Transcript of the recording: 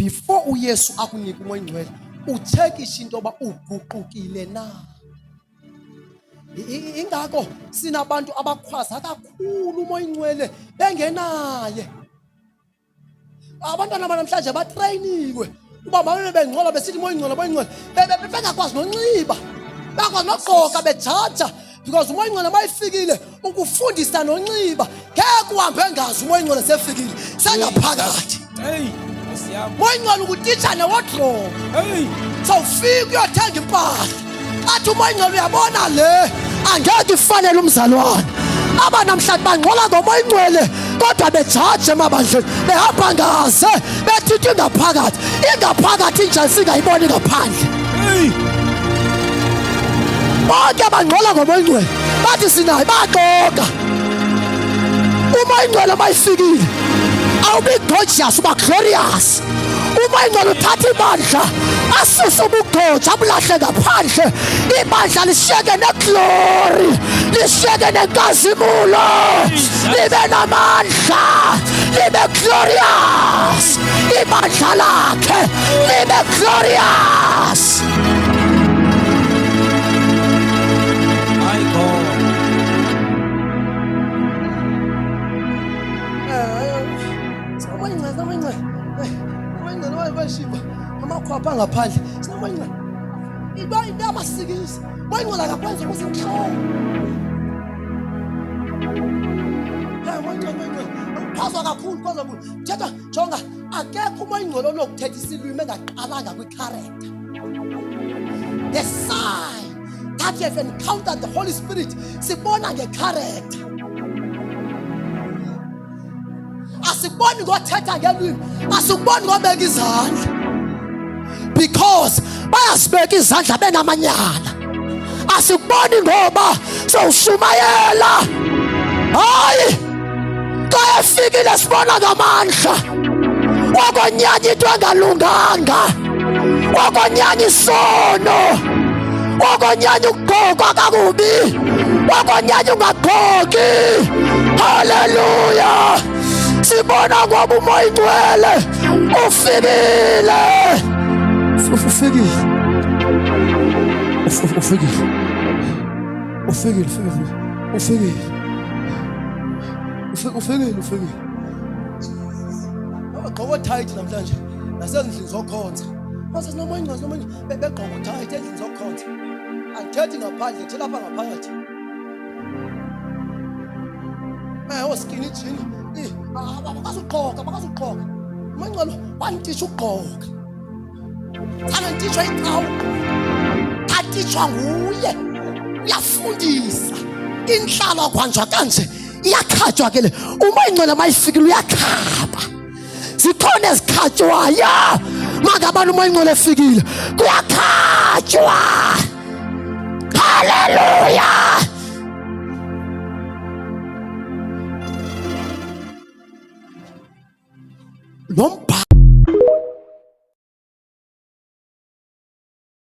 before uYesu akunika umoya ingcwele uthekisha into yoba uguqukile na. Ingakho sinabantu abakhwaza kakhulu umoya ingcwele bengenaye. Abantwana namhlanje batrayiniwe uba mabebe bengcola besithi umoya ingcwele bengakwazi nonxiba, bengakwazi nogqoka bejaja, because umoya ingcwele mayifikile ukufundisa nonxiba ngeke uhambe ngazi umoya ingcwele sefikile sengaphakathi. Umoya ingcwele ukutitsha newardrobe. Sawufika uyothenga impahla athi umoya ingcwele uyabona le angeke ifanele umzalwane. Aba namhlanje bangcola ngomoya ingcwele kodwa bejaje emabandleni behamba ngaze bethithi ingaphakathi nje singayiboni ngaphandle. Bonke bangcola ngomoya ingcwele bathi sinayo baqoka. Umoya ingcwele mayifikile awubi gorgeous uba glorious. Umoya ingcwele uthatha ibandla asuse ubugcoja abulahle ngaphandle, ibandla lishiyeke neglory, lishiyeke nenkazimulo, libe namandla, libe glorious. Ibandla lakhe libe glorious. Amakhwapha ngaphandle sinamoya into yamasikisi. Moya ingcwele akakwenza ukuthi inhloko. Phazwa kakhulu. Thetha jonga akekho umoya ingcwele onokuthetha isilwimi engaqalanga kwi-character. The sign that you have encountered the Holy Spirit sibona nge-character. Asikuboni ngothetha ngelwimi, asikuboni ngobeka izandla, because bayasibeka izandla benamanyala. Asikuboni ngoba sowushumayela. Hayi xa efikile sibona ngamandla. Wakonyanya into engalunganga, wakonyanya isono, wakonyanya ukugqoka kakubi, wakonyanya ungagqoki. Haleluya. Sibona ngoba umoya ingcwele ufikile. Ufikile. Bagqoka tight namhlanje nasezindlini zokhonza. Mase sinomoya ingcwele begqoka tight endlini zokhonza. Andithethi ngaphandle, thela lapha ngaphakathi. Oskini jini abakazugqoka. Umoya ingcwele wantitsha ukugqoka. Angantitshwa iqhawe, atitshwa nguye. Uyafundisa inhlalo kwanjwa kanje iyakhatywa ke le. Umoya ingcwele mayifikile uyakhaba. Zikhona ezikhatywayo mangabani umoya ingcwele efikile kuyakhatywa. Haleluya. Lo